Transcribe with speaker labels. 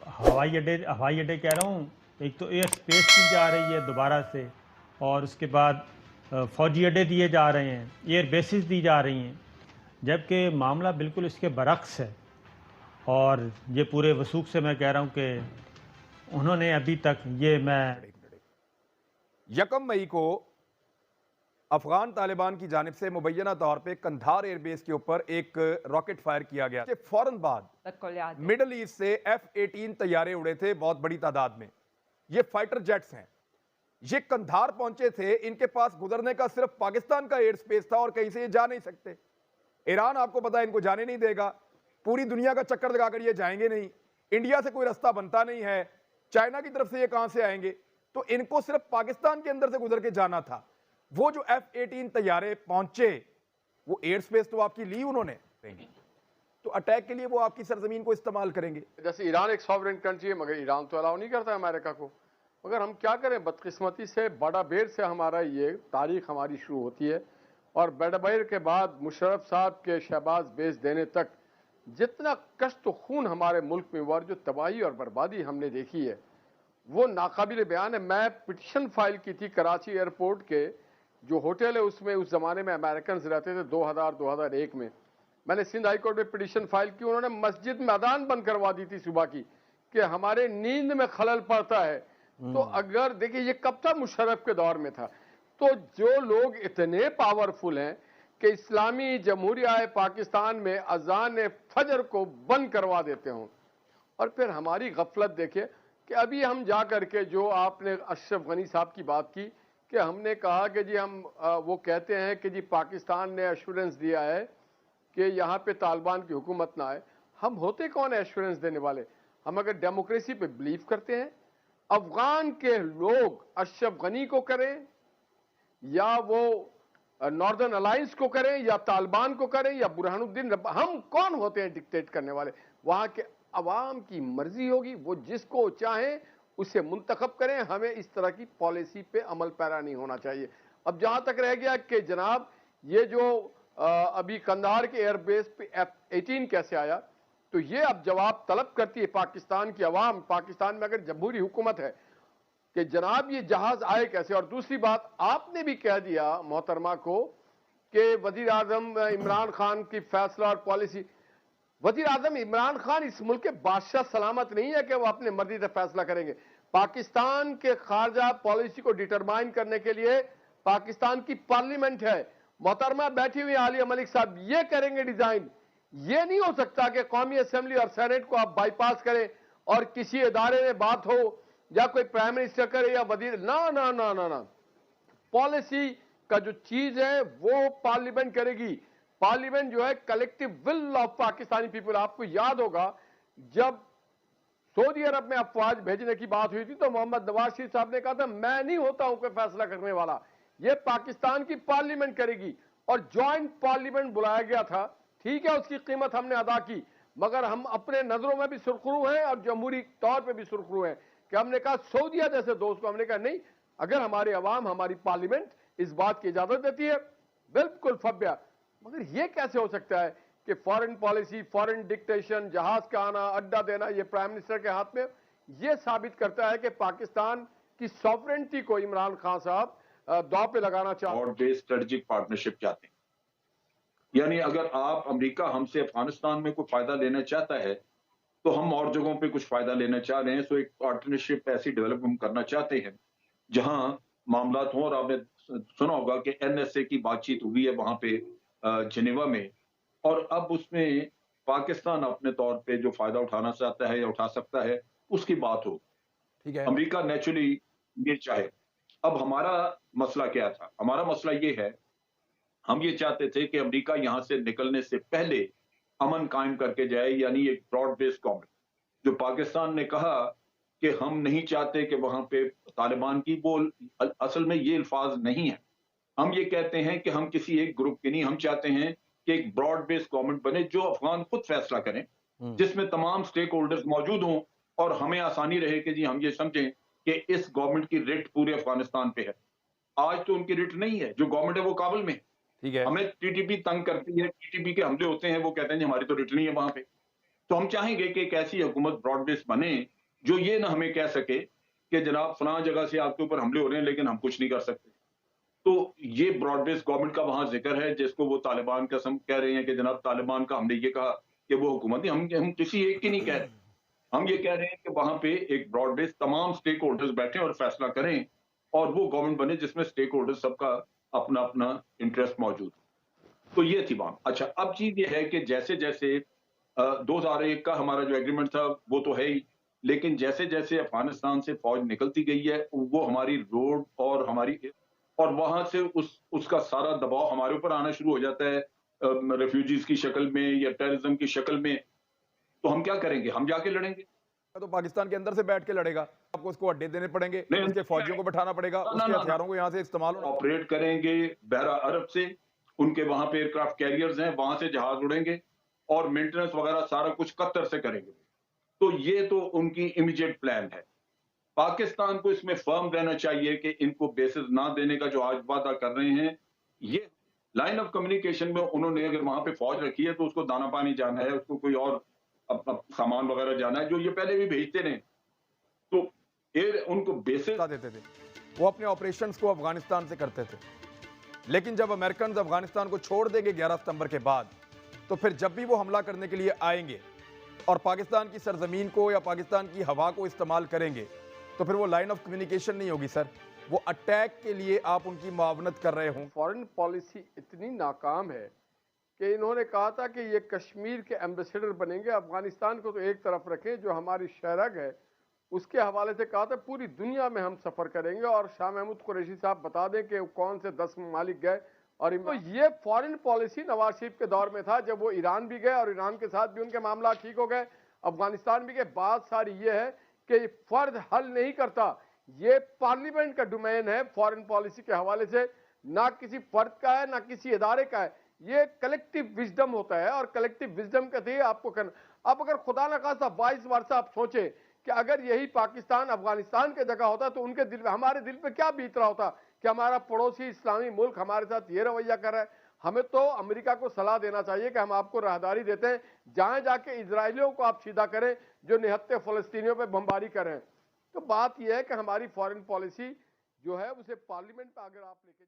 Speaker 1: हवाई अड्डे कह रहा हूँ। एक तो एयर स्पेस की जा रही है दोबारा से, और उसके बाद फौजी अड्डे दिए जा रहे हैं, एयर बेसिस दी जा रही हैं, जबकि मामला बिल्कुल इसके बरक्स है। और ये पूरे वसूख से मैं कह रहा हूँ कि उन्होंने अभी तक ये मैं
Speaker 2: 1 मई को अफगान तालिबान की जानिब से मुबैना तौर पे कंधार एयरबेस के ऊपर एक रॉकेट फायर किया गया। इसके फौरन बाद मिडल ईस्ट से F-18 तैयारे उड़े थे बहुत बड़ी तादाद में। ये फाइटर जेट्स हैं। ये कंधार पहुंचे थे, इनके पास गुजरने का सिर्फ पाकिस्तान का एयर स्पेस था और कहीं से ये जा नहीं सकते। ईरान आपको पता है इनको जाने नहीं देगा, पूरी दुनिया का चक्कर लगाकर ये जाएंगे नहीं, इंडिया से कोई रास्ता बनता नहीं है, चाइना की तरफ से ये कहां से आएंगे, तो इनको सिर्फ पाकिस्तान के अंदर से गुजर के जाना था। वो जो F-18 तैयारे पहुंचे, वो एयर स्पेस तो आपकी ली उन्होंने, तो अटैक के लिए वो आपकी सरजमीन को इस्तेमाल करेंगे।
Speaker 3: जैसे ईरान एक सॉवरेन कंट्री है, मगर ईरान तो अलाउ नहीं करता अमेरिका को। मगर हम क्या करें, बदकिस्मती से बड़ा बेर से हमारा ये तारीख हमारी शुरू होती है, और बड़ाबेर के बाद मुशर्रफ साहब के शहबाज बेस देने तक जितना कष्ट तो खून हमारे मुल्क में हुआ, जो तबाही और बर्बादी हमने देखी है, वो नाकाबिल बयान है। मैं पिटिशन फाइल की थी कराची एयरपोर्ट के जो होटल है उसमें, उस ज़माने में अमेरिकन रहते थे 2000-2001 में। मैंने सिंध हाई कोर्ट में पिटिशन फाइल की, उन्होंने मस्जिद में अजान बंद करवा दी थी सुबह की कि हमारे नींद में खलल पड़ता है। तो अगर देखिए ये कब था, मुशर्रफ के दौर में था। तो जो लोग इतने पावरफुल हैं कि इस्लामी जमहूरिया पाकिस्तान में अजान फजर को बंद करवा देते हों, और फिर हमारी गफलत देखिए कि अभी हम जा करके, जो आपने अशरफ गनी साहब की बात की कि हमने कहा कि जी हम वो कहते हैं कि जी पाकिस्तान ने एश्योरेंस दिया है कि यहाँ पे तालिबान की हुकूमत ना आए। हम होते कौन है एश्योरेंस देने वाले? हम अगर डेमोक्रेसी पे बिलीव करते हैं, अफगान के लोग अशरफ गनी को करें या वो नॉर्दर्न अलायंस को करें या तालिबान को करें या बुरहानुद्दीन, हम कौन होते हैं डिक्टेट करने वाले? वहां के अवाम की मर्जी होगी, वो जिसको चाहें उसे मुंतखब करें। हमें इस तरह की पॉलिसी पे अमल पैरा नहीं होना चाहिए। अब जहां तक रह गया कि जनाब ये जो अभी कंधार के एयरबेस पे F-18 कैसे आया, तो ये अब जवाब तलब करती है पाकिस्तान की अवाम। पाकिस्तान में अगर जमहूरी हुकूमत है कि जनाब ये जहाज आए कैसे। और दूसरी बात, आपने भी कह दिया मोहतरमा को कि वजीर आजम इमरान खान की फैसला और पॉलिसी, वजीर आजम इमरान खान इस मुल्क के बादशाह सलामत नहीं है कि वो अपने मर्जी से फैसला करेंगे। पाकिस्तान के खारजा पॉलिसी को डिटरमाइन करने के लिए पाकिस्तान की पार्लियामेंट है। मोहतरमा बैठी हुई आलिया मलिक साहब ये करेंगे डिजाइन। ये नहीं हो सकता कि कौमी असेंबली और सेनेट को आप बाईपास करें और किसी इदारे में बात हो या कोई प्राइम मिनिस्टर करे या वजीर, ना ना ना ना ना। पॉलिसी का जो चीज है वो पार्लियामेंट करेगी। पार्लियामेंट जो है collective will of Pakistani people. आपको याद होगा जब सऊदी अरब में अफवाज भेजने की बात हुई थी तो मोहम्मद नवाज शरीफ साहब ने कहा था मैं नहीं होता हूं कोई फैसला करने वाला, ये पाकिस्तान की पार्लियामेंट करेगी। और ज्वाइंट पार्लियामेंट बुलाया गया था, ठीक है, उसकी कीमत हमने अदा की, मगर हम अपने नजरों में भी सुरखरू हैं और जमहूरी तौर पर भी सुरखरू हैं कि हमने कहा सऊदीया जैसे दोस्त को हमने कहा नहीं, अगर हमारे अवाम हमारी पार्लियामेंट इस बात की इजाजत देती है बिल्कुल फब्या। मगर यह कैसे हो सकता है कि फॉरेन पॉलिसी, फॉरेन डिक्टेशन, जहाज का आना, अड्डा देना ये प्राइम मिनिस्टर के हाथ में? यह साबित करता है कि पाकिस्तान की सॉवरेंटी को इमरान खान साहब दांव पे लगाना चाहते हैं।
Speaker 4: और बेस्ड स्ट्रेटेजिक पार्टनरशिप चाहते हैं। यानी अगर आप अमेरिका हमसे अफगानिस्तान में कोई फायदा लेना चाहता है तो हम और जगहों पे कुछ फायदा लेना चाह रहे हैं। सो एक पार्टनरशिप ऐसी डेवलप हम करना चाहते हैं जहां मामलात हों। और आपने सुना होगा कि NSA की बातचीत हुई है वहां पे जिनेवा में, और अब उसमें पाकिस्तान अपने तौर पे जो फायदा उठाना चाहता है या उठा सकता है उसकी बात हो।
Speaker 2: ठीक है,
Speaker 4: अमेरिका नेचुरली ये चाहे। अब हमारा मसला क्या था? हमारा मसला ये है, हम ये चाहते थे कि अमेरिका यहां से निकलने से पहले अमन कायम करके जाए, यानी एक ब्रॉड बेस्ड गवर्नमेंट। जो पाकिस्तान ने कहा कि हम नहीं चाहते कि वहां पे तालिबान की, वो असल में ये अल्फाज नहीं है। हम ये कहते हैं कि हम किसी एक ग्रुप के नहीं, हम चाहते हैं कि एक ब्रॉड बेस्ड गवर्नमेंट बने जो अफगान खुद फैसला करें, जिसमें तमाम स्टेक होल्डर्स मौजूद हों और हमें आसानी रहे कि जी हम ये समझें कि इस गवर्नमेंट की रिट पूरे अफगानिस्तान पे है। आज तो उनकी रिट नहीं है, जो गवर्नमेंट है वो काबुल में।
Speaker 2: ठीक है,
Speaker 4: हमें TTP तंग करती है, TTP के हमले होते हैं, वो कहते हैं जी हमारी तो रिट नहीं है वहां पे। तो हम चाहेंगे कि एक ऐसी हुकूमत ब्रॉड बेस बने जो ये ना हमें कह सके कि जनाब फलां जगह से आपके ऊपर हमले हो रहे हैं लेकिन हम कुछ नहीं कर सकते। तो ये ब्रॉड बेस गवर्नमेंट का वहां जिक्र है जिसको वो तालिबान कसम कह रहे हैं कि जनाब तालिबान का हमने ये कहा कि वो हुकूमत नहीं, हम किसी एक की नहीं कह रहे। हम ये कह रहे हैं कि वहां पे एक ब्रॉड बेस तमाम स्टेक होल्डर्स बैठे और फैसला करें और वो गवर्नमेंट बने जिसमें स्टेक होल्डर्स सबका अपना अपना इंटरेस्ट मौजूद हो। तो ये थी बात। अच्छा, अब चीज ये है कि जैसे जैसे 2001 का हमारा जो एग्रीमेंट था वो तो है ही, लेकिन जैसे जैसे अफगानिस्तान से फौज निकलती गई है वो हमारी रोड और हमारी और वहां से उसका सारा दबाव हमारे ऊपर आना शुरू हो जाता है रेफ्यूजीज की शक्ल में या टेररिज्म की शक्ल में। तो हम क्या करेंगे? हम जाके लड़ेंगे।
Speaker 2: तो पाकिस्तान के अंदर से बैठ के लड़ेगा, आपको उसको अड्डे देने पड़ेंगे,
Speaker 4: नहीं,
Speaker 2: उसके फौजियों को बैठाना पड़ेगा, उसके हथियारों को यहाँ से इस्तेमाल होना।
Speaker 4: ऑपरेट करेंगे बहरा अरब से, उनके वहां पे एयरक्राफ्ट कैरियर्स हैं, वहां से जहाज उड़ेंगे और मेंटेनेंस वगैरह सारा कुछ कतर से करेंगे। तो ये तो उनकी इमीडिएट प्लान है। पाकिस्तान को इसमें फर्म रहना चाहिए कि इनको बेसिस ना देने का जो आज वादा कर रहे हैं, ये लाइन ऑफ कम्युनिकेशन में उन्होंने अगर वहां पे फौज रखी है तो उसको दाना पानी जाना है, उसको कोई और अब सामान वगैरह जाना है जो ये पहले भी भेजते रहे। तो एयर उनको बेसिस
Speaker 2: देते थे, वो अपने ऑपरेशंस को अफगानिस्तान से करते थे। लेकिन जब अमेरिकन अफगानिस्तान को छोड़ देंगे 11 सितंबर के बाद, तो फिर जब भी वो हमला करने के लिए आएंगे और पाकिस्तान की सरजमीन को या पाकिस्तान की हवा को इस्तेमाल करेंगे, तो फिर वो लाइन ऑफ कम्युनिकेशन नहीं होगी सर, वो अटैक के लिए आप उनकी मुआवनत कर रहे हों।
Speaker 3: फॉरेन पॉलिसी इतनी नाकाम है कि इन्होंने कहा था कि ये कश्मीर के एम्बेसडर बनेंगे, अफगानिस्तान को तो एक तरफ रखें, जो हमारी शहरग है उसके हवाले से कहा था पूरी दुनिया में हम सफ़र करेंगे और शाह महमूद कुरैशी साहब बता दें कि कौन से 10 ममालिक गए। और तो ये फॉरेन पॉलिसी नवाज शरीफ के दौर में था जब वो ईरान भी गए और ईरान के साथ भी उनके मामला ठीक हो गए, अफगानिस्तान भी गए। बात सारी ये है कि फर्द हल नहीं करता, ये पार्लियामेंट का डोमेन है फॉरेन पॉलिसी के हवाले से, ना किसी फर्द का है ना किसी इदारे का है, ये कलेक्टिव विजडम होता है और कलेक्टिव विजडम के थे आपको करना। अब अगर खुदा न खास्ता 22 वर्ष आप सोचे कि अगर यही पाकिस्तान अफगानिस्तान के जगह होता तो उनके दिल में, हमारे दिल पे क्या बीत रहा होता कि हमारा पड़ोसी इस्लामी मुल्क हमारे साथ ये रवैया कर रहा है। हमें तो अमेरिका को सलाह देना चाहिए कि हम आपको राहदारी देते हैं, जहां जाके इजरायलियों को आप सीधा करें जो निहत्ते फलस्तीनियों पे बमबारी करें। तो बात यह है कि हमारी फॉरेन पॉलिसी जो है उसे पार्लियामेंट में अगर आप लेके